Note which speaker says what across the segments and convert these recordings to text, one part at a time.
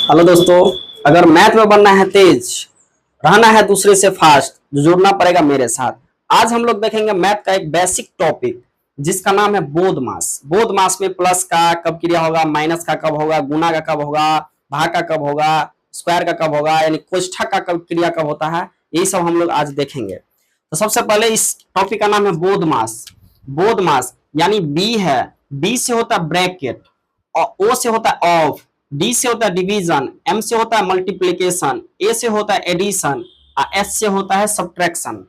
Speaker 1: Hello दोस्तों, अगर math में बनना है तेज, रहना है दूसरे से फास्ट, तो जुड़ना पड़ेगा मेरे साथ। आज हम लोग देखेंगे मैथ का एक बेसिक टॉपिक जिसका नाम है बोधमास। बोधमास में प्लस का कब क्रिया होगा, माइनस का कब होगा, गुना का कब होगा, भाग का कब होगा, स्क्वायर का कब होगा, यानी कोष्ठक का कब क्रिया कब होता है, यही सब हम लोग आज देखेंगे। तो सबसे पहले इस टॉपिक का नाम है बोधमास। बोधमास यानी बी है, बी से होता है ब्रैकेट, और ओ से होता है ऑफ, डी से होता है डिवीजन, एम से होता है मल्टीप्लीकेशन, ए से होता है एडिशन, एस से होता है सब्ट्रैक्शन।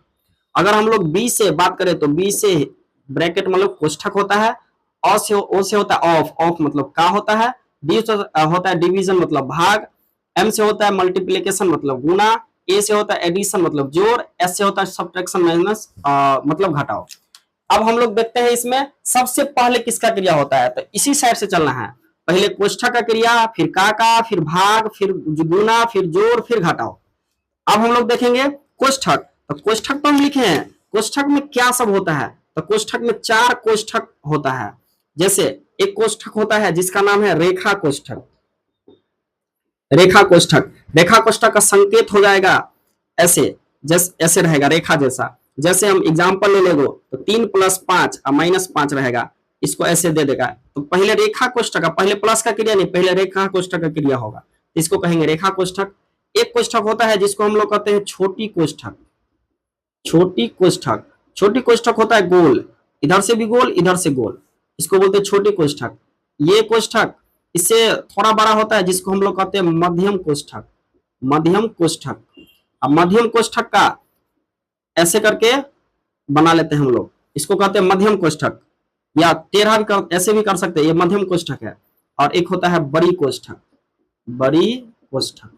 Speaker 1: अगर हम लोग बी से बात करें तो बी से ब्रैकेट मतलब कोष्ठक होता है, ओ से होता है ऑफ, ऑफ मतलब का होता है, डी से होता है डिवीजन मतलब भाग, एम से होता है मल्टीप्लीकेशन मतलब गुना, ए से होता है एडिशन मतलब जोड़, एस से होता है सब्ट्रैक्शन माइनस मतलब घटाओ। अब हम लोग देखते हैं इसमें सबसे पहले किसका क्रिया होता है, तो इसी साइड से चलना है। पहले कोष्ठक का क्रिया, फिर का, फिर भाग, फिर गुना, फिर जोड़, फिर घटाओ। अब हम लोग देखेंगे कोष्ठक। तो कोष्ठक तो हम लिखे हैं, कोष्ठक में क्या सब होता है, तो कोष्ठक में 4 कोष्ठक होता है। जैसे एक कोष्ठक होता है जिसका नाम है रेखा कोष्ठक। रेखा कोष्ठक, रेखा कोष्ठक का संकेत हो जाएगा ऐसे, जैसे ऐसे रहेगा रेखा जैसा। जैसे हम एग्जाम्पल ले लेंगे तो 3 + 5 और -5 रहेगा, इसको ऐसे दे देगा। तो पहले रेखा कोष्ठक का, पहले प्लस का क्रिया नहीं, पहले रेखा कोष्ठक का क्रिया होगा, इसको कहेंगे रेखा कोष्ठक। एक कोष्ठक होता है जिसको हम लोग कहते हैं छोटी कोष्ठक। छोटी कोष्ठक, छोटी कोष्ठक होता है गोल, इधर से भी गोल, इधर से गोल, इसको बोलते हैं छोटी कोष्ठक। ये कोष्ठक इससे थोड़ा बड़ा होता है जिसको हम लोग कहते हैं मध्यम कोष्ठक। मध्यम कोष्ठक, अब मध्यम कोष्ठक का ऐसे करके बना लेते हैं हम लोग, इसको कहते हैं मध्यम कोष्ठक, या टेढ़ा भी ऐसे भी कर सकते हैं, ये मध्यम कोष्ठक है। और एक होता है बड़ी कोष्ठक। बड़ी कोष्ठक,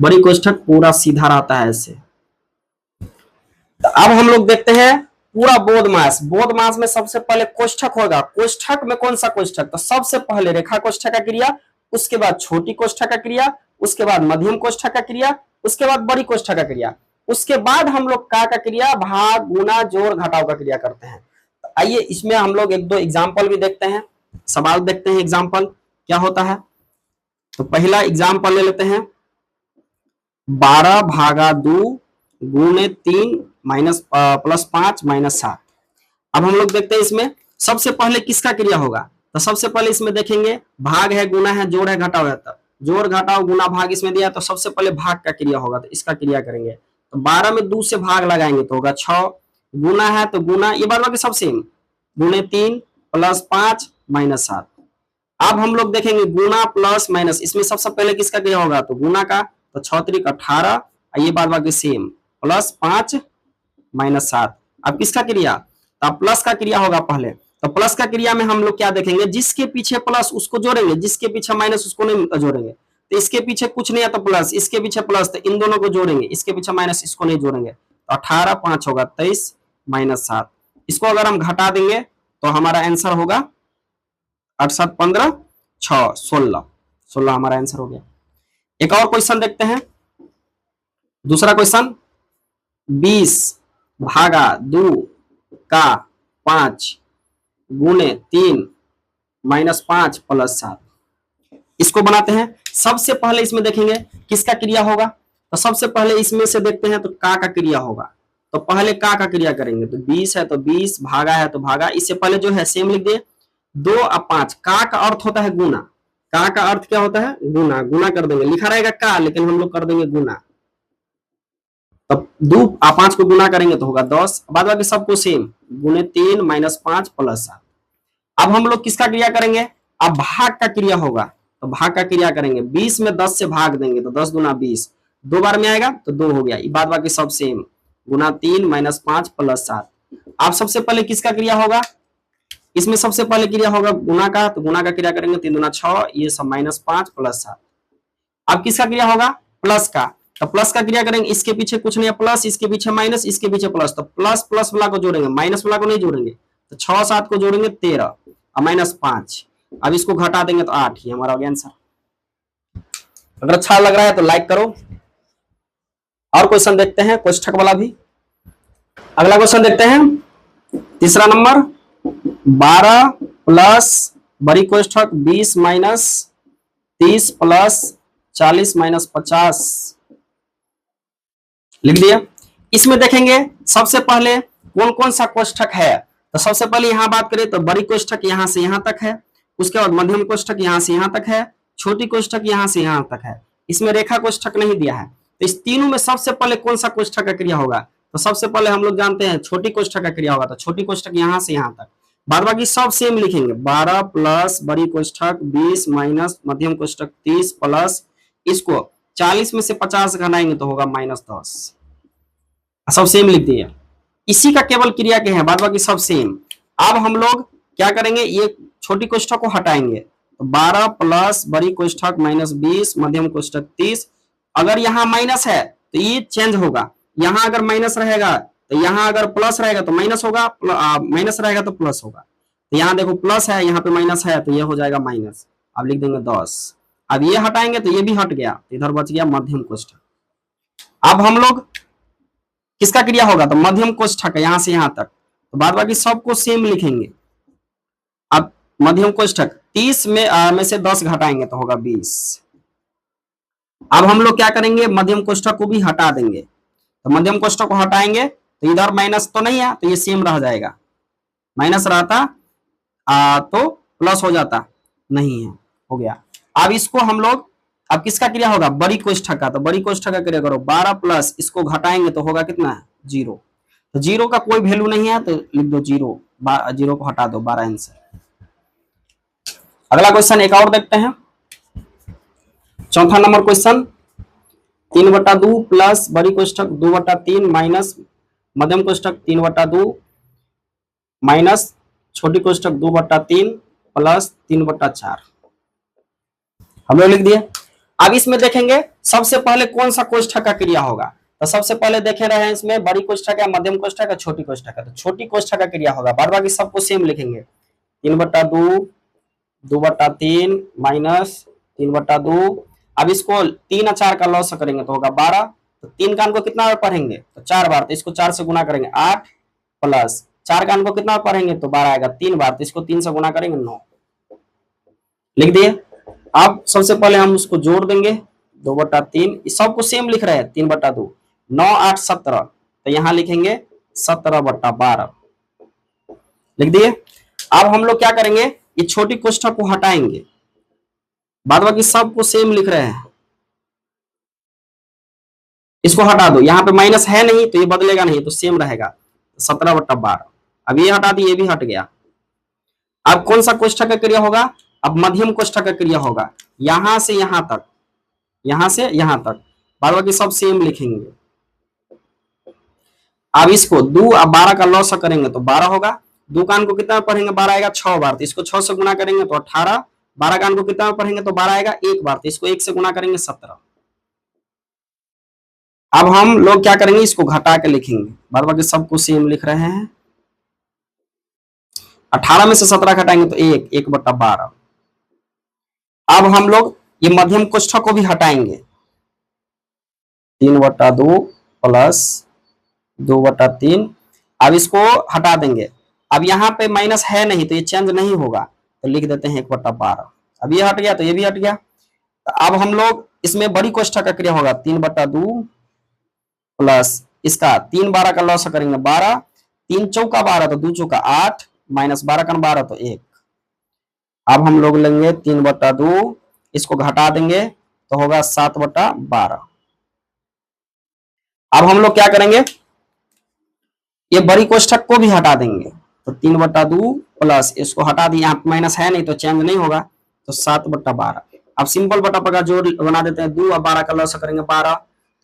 Speaker 1: बड़ी कोष्ठक पूरा सीधा रहता है ऐसे। तो अब हम लोग देखते हैं पूरा बोधमास। बोधमास में सबसे पहले कोष्ठक होगा। कोष्ठक में कौन सा कोष्ठक, तो सबसे पहले रेखा कोष्ठक का क्रिया, उसके बाद छोटी कोष्ठक का क्रिया, उसके बाद मध्यम कोष्ठक का क्रिया, उसके बाद बड़ी कोष्ठक का क्रिया, उसके बाद हम लोग का क्रिया, भाग, गुना, जोड़, घटाव का क्रिया करते हैं। तो आइए इसमें हम लोग एक दो एग्जाम्पल भी देखते हैं, सवाल देखते हैं एग्जाम्पल क्या होता है। तो पहला एग्जाम्पल ले लेते हैं, 12/2 गुणे 3 +5 -7। अब हम लोग देखते हैं इसमें सबसे पहले किसका क्रिया होगा, तो सबसे पहले इसमें देखेंगे भाग है, गुना है, जोड़ है, घटाव है। तो जोड़, घटाव, गुना, भाग इसमें दिया, तो सबसे पहले भाग का क्रिया होगा, तो इसका क्रिया करेंगे। तो 12 में 2 से भाग लगाएंगे तो होगा 6, गुना है तो गुना, ये बार बाकी सब सेम, गुणे 3 +5 -7। अब हम लोग देखेंगे गुना प्लस माइनस, इसमें सबसे पहले किसका क्रिया होगा, तो गुना का, तो 6 × 18, ये बार बाकी सेम, +5 -7। अब किसका क्रिया, तो प्लस का क्रिया होगा पहले। तो प्लस का क्रिया में हम लोग क्या देखेंगे, जिसके पीछे प्लस उसको जोड़ेंगे, जिसके पीछे माइनस उसको नहीं जोड़ेंगे। तो इसके पीछे कुछ नहीं है तो प्लस, इसके पीछे प्लस, तो इन दोनों को जोड़ेंगे, इसके पीछे माइनस, इसको नहीं जोड़ेंगे। तो 18 5 होगा 23 -7। इसको अगर हम घटा देंगे तो हमारा आंसर होगा 8 7 15 6 16, 16 हमारा आंसर हो गया। एक और क्वेश्चन देखते हैं, दूसरा क्वेश्चन, 20/2 का 5 गुणे 3 -5 +7। इसको बनाते हैं। सबसे पहले इसमें देखेंगे किसका क्रिया होगा, तो सबसे पहले इसमें से देखते हैं तो का क्रिया होगा। तो पहले का क्रिया करेंगे, तो 20 है तो 20, भागा है तो भागा, इससे पहले जो है सेम लिख दिए। 2 और 5, का अर्थ होता है गुना, का अर्थ क्या होता है, गुना, गुना कर देंगे, लिखा रहेगा का लेकिन हम लोग कर देंगे गुना। तब 2 और 5 को गुना करेंगे तो होगा 10, बाद बाकी सबको सेम, गुणे 3 -5 +7। अब हम लोग किसका क्रिया करेंगे, अब भाग का क्रिया होगा, तो भाग का क्रिया करेंगे, 20 में 10 से भाग देंगे तो 10 × 20, 2 बार में आएगा तो 2 हो गया, बाद बाकी सब सेम, गुना 3 -5 +7। अब सबसे पहले किसका क्रिया होगा, इसमें सबसे पहले क्रिया होगा गुना का, तो गुना का क्रिया करेंगे, 3 दूना 6, ये सब -5 +7। अब किसका क्रिया होगा, प्लस का, तो प्लस का क्रिया करेंगे, इसके पीछे कुछ नहीं है प्लस, इसके पीछे माइनस, इसके पीछे प्लस, तो प्लस प्लस वाला को जोड़ेंगे, माइनस वाला को नहीं जोड़ेंगे। तो 6 7 को जोड़ेंगे 13 और -5, अब इसको घटा देंगे तो 8, ही हमारा हो गया आंसर। अगर अच्छा लग रहा है तो लाइक करो। और क्वेश्चन देखते हैं कोष्ठक वाला भी। अगला क्वेश्चन देखते हैं, तीसरा नंबर, 12 प्लस बड़ी कोष्ठक 20 माइनस 30 प्लस 40 माइनस 50 लिख दिया। इसमें देखेंगे सबसे पहले कौन कौन सा कोष्ठक है। तो सबसे पहले यहां बात करें तो बड़ी कोष्ठक यहां से यहां तक है, उसके बाद मध्यम कोष्ठक यहां से यहां तक है, छोटी कोष्ठक यहां से यहां तक है। इसमें रेखा कोष्ठक नहीं दिया है। तो इस तीनों में सबसे पहले कौन सा कोष्ठक का क्रिया होगा। तो सबसे पहले हम लोग जानते हैं छोटी कोष्ठक का क्रिया होगा। तो छोटी कोष्ठक यहां से यहां तक, बाद बाकी सब सेम लिखेंगे। 12 प्लस बड़ी कोष्ठक 20 माइनस मध्यम कोष्ठक 30 प्लस इसको 40 में से 50 घटाएंगे तो होगा -10, सब सेम लिख दिए। इसी का केवल क्रिया के हैं, बाद बाकी सब सेम। अब हम लोग क्या करेंगे, ये छोटी कोष्ठक को हटाएंगे। तो 12 प्लस बड़ी कोष्ठक माइनस 20 मध्यम कोष्ठक 30। अगर यहाँ माइनस है तो ये चेंज होगा, यहाँ अगर माइनस रहेगा तो यहाँ अगर प्लस रहेगा तो माइनस होगा, माइनस रहेगा तो प्लस होगा। तो यहाँ देखो प्लस है, यहाँ पे माइनस है तो ये हो जाएगा माइनस। अब लिख देंगे 10। अब ये हटाएंगे तो ये भी हट गया, इधर बच गया मध्यम कोष्ठक। अब हम लोग किसका क्रिया होगा, तो मध्यम कोष्ठक है यहां से यहां तक, तो बाद बाकी सबको सेम लिखेंगे। अब मध्यम कोष्ठक 30 में से 10 घटाएंगे तो होगा 20। अब हम लोग क्या करेंगे, मध्यम कोष्ठक को भी हटा देंगे। तो मध्यम कोष्ठक को हटाएंगे तो इधर माइनस तो नहीं है तो ये सेम रह जाएगा, माइनस रहता तो प्लस हो जाता, नहीं है, हो गया। अब इसको हम लोग, अब किसका क्रिया होगा, बड़ी कोष्ठक का। तो बड़ी कोष्ठक का क्रिया करो, 12 प्लस इसको घटाएंगे तो होगा कितना, 0। तो 0 का कोई वैल्यू नहीं है तो लिख दो 0, 0 को हटा दो, 12 आंसर। अगला क्वेश्चन एक और देखते हैं, चौथा नंबर क्वेश्चन। 3/2 प्लस बड़ी कोष्ठक 2/3 माइनस मध्यम कोष्ठक 3/2 माइनस छोटी कोष्ठक 2/3 प्लस 3/4 हम लोग लिख दिए। अब इसमें देखेंगे सबसे पहले कौन सा कोष्ठक का क्रिया होगा। तो सबसे पहले देखे रहे हैं इसमें बड़ी कोष्ठक है, मध्यम कोष्ठक है, छोटी कोष्ठक है। तो छोटी कोष्ठक का क्रिया होगा, बाद बाकी सबको सेम लिखेंगे। 3/2 2/3 माइनस 3/2। अब इसको 3 और 4 का लॉस करेंगे तो होगा 12। तो 3 का को कितना बार पढ़ेंगे, तो 4 बार, तो इसको 4 से गुना करेंगे 8 प्लस 4 का को कितना पढ़ेंगे तो 12 आएगा 3 बार, तो इसको 3 से गुना करेंगे 9, लिख दिए। अब सबसे पहले हम उसको जोड़ देंगे, 2/3, सबको सेम लिख रहे हैं, 3/2, 9 8 17, तो यहां लिखेंगे 17/12, लिख दिए। अब हम लोग क्या करेंगे, ये छोटी कोष्ठक को हटाएंगे, बाद बाकी सबको सेम लिख रहे हैं। इसको हटा दो, यहाँ पे माइनस है नहीं तो ये बदलेगा नहीं, तो सेम रहेगा 17/12। अब ये हटा दी, ये भी हट गया। अब कौन सा कोष्ठक का क्रिया होगा, अब मध्यम कोष्ठक का क्रिया होगा, यहां से यहां तक, यहां से यहां तक, बाद बाकी सब सेम लिखेंगे। अब इसको 2 और 12 का लॉस करेंगे तो 12 होगा। 2 का को कितना पढ़ेंगे, 12 आएगा 6 बार, तो इसको 6 से गुना करेंगे तो 18। 12 का को कितना पढ़ेंगे तो 12 आएगा 1 बार, तो इसको 1 से गुना करेंगे 17। अब हम लोग क्या करेंगे, इसको घटा के लिखेंगे, बाद बाकी सबको सेम लिख रहे हैं। 18 में से 17 घटाएंगे तो 1/12। अब हम लोग ये मध्यम कोष्ठक को भी हटाएंगे, 3/2 प्लस 2/3। अब इसको हटा देंगे, अब यहाँ पे माइनस है नहीं तो ये चेंज नहीं होगा, तो लिख देते हैं 1/12। अब ये हट गया तो ये भी हट गया। तो अब हम लोग इसमें बड़ी कोष्ठक का क्रिया होगा, 3/2 प्लस इसका 3 12 का लॉस करेंगे 12, 3 चौका 12 तो 2 चौका 8 माइनस 12 का 12 तो 1। अब हम लोग लेंगे 3/2, इसको घटा देंगे तो होगा 7/12। अब हम लोग क्या करेंगे, ये बड़ी कोष्ठक को भी हटा देंगे, तो 3/2 प्लस इसको हटा दिए, यहाँ माइनस है नहीं तो चेंज नहीं होगा, तो 7/12। अब सिंपल बटा पर जोड़ बना देते हैं, 2 और 12 का लॉस करेंगे 12,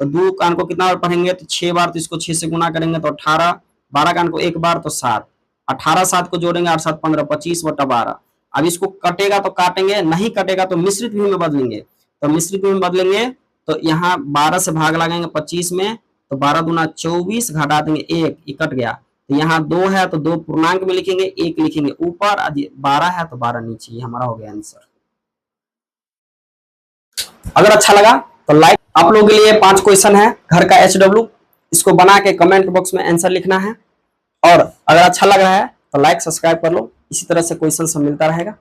Speaker 1: तो 2 का को कितना बार पढ़ेंगे तो 6 बार, तो इसको 6 से गुना करेंगे तो 18। 12 का को 1 बार तो 7, 18 7 को जोड़ेंगे 8 7 15, 25/12। अब इसको कटेगा तो काटेंगे, नहीं कटेगा तो मिश्रित भी में बदलेंगे। तो मिश्रित में बदलेंगे तो यहाँ 12 से भाग लगाएंगे 25 में, तो 12 दूना 24, घटा देंगे 1, ये कट गया। तो यहाँ 2 है तो 2 पूर्णांक में लिखेंगे, 1 लिखेंगे ऊपर, 12 है तो 12 नीचे। ये हमारा हो गया आंसर। अगर अच्छा लगा तो लाइक। आप लोगों के लिए 5 क्वेश्चन है घर का HW, इसको बना के कमेंट बॉक्स में आंसर लिखना है। और अगर अच्छा लग रहा है तो लाइक सब्सक्राइब कर लो, इसी तरह से क्वेश्चन सब मिलता रहेगा।